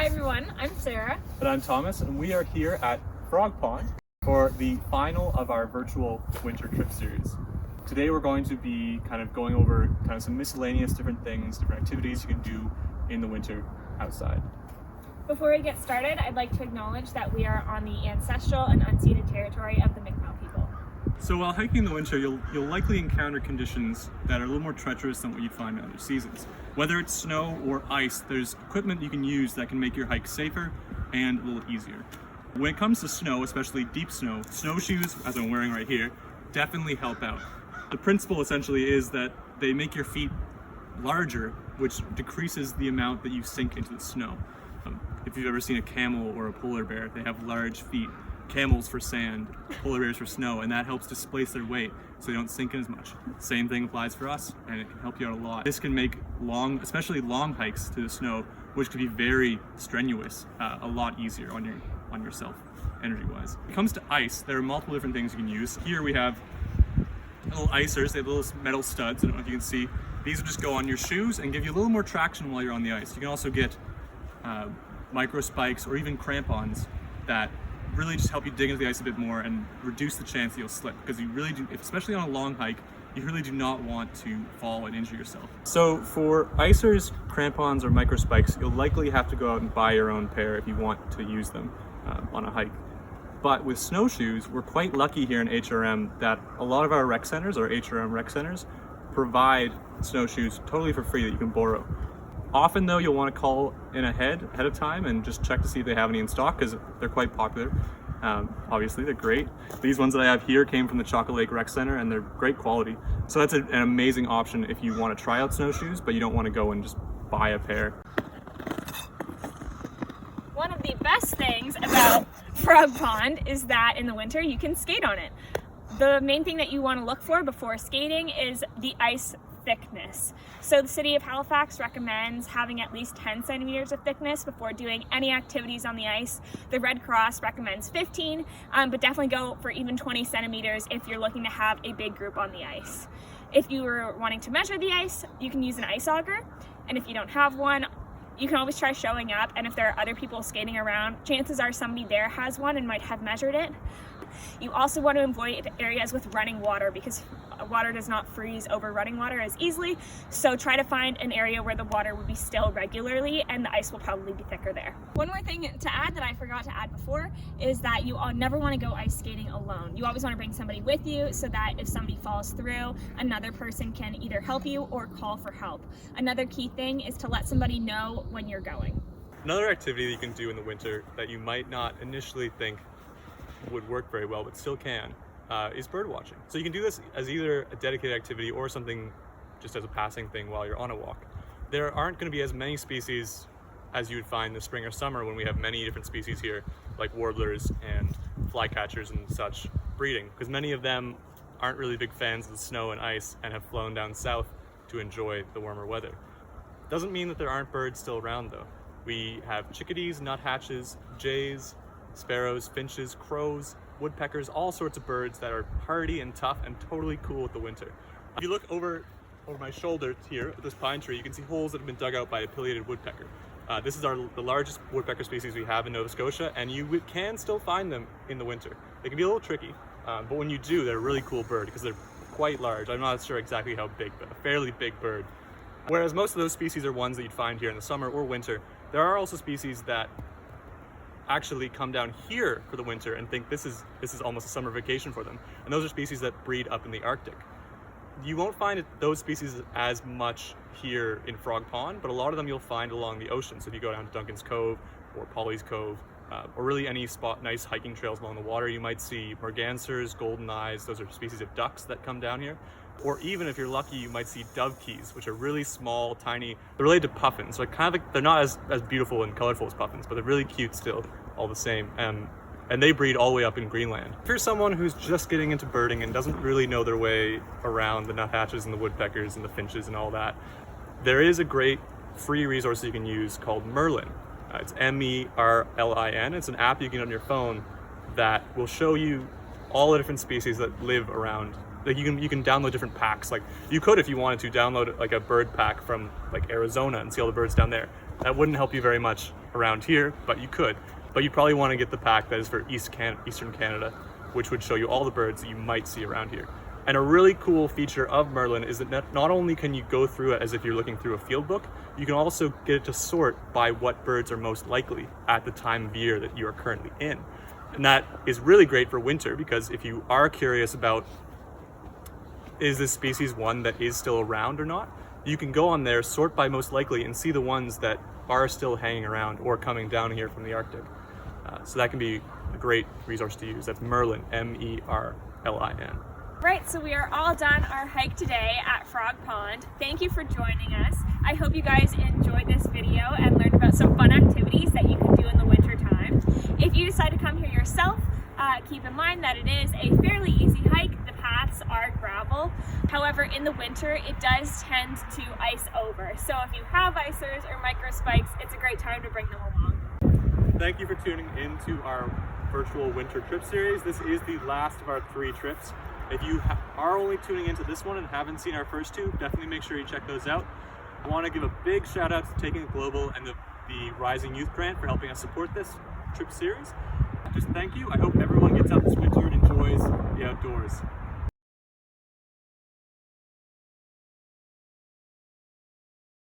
Hi everyone, I'm Sarah. And I'm Thomas, and we are here at Frog Pond for the final of our virtual winter trip series. Today we're going to be going over some miscellaneous different things, different activities you can do in the winter outside. Before we get started, I'd like to acknowledge that we are on the ancestral and unceded territory of the Mi'kmaq people. So while hiking in the winter, you'll likely encounter conditions that are a little more treacherous than what you'd find in other seasons. Whether it's snow or ice, there's equipment you can use that can make your hike safer and a little easier. When it comes to snow, especially deep snow, snowshoes, as I'm wearing right here, definitely help out. The principle essentially is that they make your feet larger, which decreases the amount that you sink into the snow. If you've ever seen a camel or a polar bear, they have large feet. Camels for sand, polar bears for snow, and that helps displace their weight so they don't sink in as much. Same thing applies for us, and it can help you out a lot. This can make especially long hikes to the snow, which could be very strenuous, a lot easier on yourself, energy-wise. When it comes to ice, there are multiple different things you can use. Here we have little icers. They have little metal studs. I don't know if you can see. These will just go on your shoes and give you a little more traction while you're on the ice. You can also get micro spikes or even crampons that really just help you dig into the ice a bit more and reduce the chance that you'll slip, because you really do, especially on a long hike, you really do not want to fall and injure yourself. So for icers, crampons, or micro spikes, you'll likely have to go out and buy your own pair if you want to use them on a hike. But with snowshoes, we're quite lucky here in HRM that a lot of our rec centers, or HRM rec centers, provide snowshoes totally for free that you can borrow. Often though, you'll want to call in ahead of time and just check to see if they have any in stock, because they're quite popular. Obviously, they're great. These ones that I have here came from the Chocolate Lake Rec Center, and they're great quality. So that's an amazing option if you want to try out snowshoes, but you don't want to go and just buy a pair. One of the best things about Frog Pond is that in the winter you can skate on it. The main thing that you want to look for before skating is the ice thickness. So the city of Halifax recommends having at least 10 centimeters of thickness before doing any activities on the ice. The Red Cross recommends 15, but definitely go for even 20 centimeters if you're looking to have a big group on the ice. If you were wanting to measure the ice, you can use an ice auger, and if you don't have one, you can always try showing up, and if there are other people skating around, chances are somebody there has one and might have measured it. You also want to avoid areas with running water, because water does not freeze over running water as easily, so try to find an area where the water would be still regularly and the ice will probably be thicker there. One more thing to add that I forgot to add before is that you never want to go ice skating alone. You always want to bring somebody with you so that if somebody falls through, another person can either help you or call for help. Another key thing is to let somebody know when you're going. Another activity that you can do in the winter that you might not initially think would work very well, but still can, is bird watching. So you can do this as either a dedicated activity or something just as a passing thing while you're on a walk. There aren't going to be as many species as you would find this spring or summer when we have many different species here, like warblers and flycatchers and such, breeding, because many of them aren't really big fans of the snow and ice and have flown down south to enjoy the warmer weather. Doesn't mean that there aren't birds still around though. We have chickadees, nuthatches, jays, sparrows, finches, crows, woodpeckers, all sorts of birds that are hardy and tough and totally cool with the winter. If you look over my shoulder here at this pine tree, you can see holes that have been dug out by a pileated woodpecker. This is the largest woodpecker species we have in Nova Scotia, and you can still find them in the winter. They can be a little tricky, but when you do, they're a really cool bird because they're quite large. I'm not sure exactly how big, but a fairly big bird. Whereas most of those species are ones that you'd find here in the summer or winter, there are also species that actually come down here for the winter and think this is almost a summer vacation for them. And those are species that breed up in the Arctic. You won't find those species as much here in Frog Pond, but a lot of them you'll find along the ocean. So if you go down to Duncan's Cove or Polly's Cove, or really any nice hiking trails along the water, you might see mergansers, golden eyes. Those are species of ducks that come down here. Or even if you're lucky, you might see dovekies, which are really small, tiny. They're related to puffins, so they're not as beautiful and colorful as puffins, but they're really cute still, all the same. And they breed all the way up in Greenland. If you're someone who's just getting into birding and doesn't really know their way around the nuthatches and the woodpeckers and the finches and all that, there is a great free resource you can use called Merlin. It's MERLIN. It's an app you can get on your phone that will show you all the different species that live around. Like you can download different packs. Like you could, if you wanted to, download like a bird pack from like Arizona and see all the birds down there. That wouldn't help you very much around here, but you could. But you probably want to get the pack that is for Eastern Canada, which would show you all the birds that you might see around here. And a really cool feature of Merlin is that not only can you go through it as if you're looking through a field book, you can also get it to sort by what birds are most likely at the time of year that you are currently in. And that is really great for winter, because if you are curious about, is this species one that is still around or not, you can go on there, sort by most likely, and see the ones that are still hanging around or coming down here from the Arctic. So that can be a great resource to use. That's Merlin, M-E-R-L-I-N. Right, so we are all done our hike today at Frog Pond. Thank you for joining us. I hope you guys enjoyed this video and learned about some fun activities that you can do in the winter time. If you decide to come here yourself, keep in mind that it is a fairly easy hike. The paths are gravel. However, in the winter, it does tend to ice over. So if you have icers or microspikes, it's a great time to bring them along. Thank you for tuning into our virtual winter trip series. This is the last of our 3 trips. If you are only tuning into this one and haven't seen our first 2, definitely make sure you check those out. I want to give a big shout out to Taking It Global and the Rising Youth Grant for helping us support this trip series. Just thank you. I hope everyone gets out this winter and enjoys the outdoors.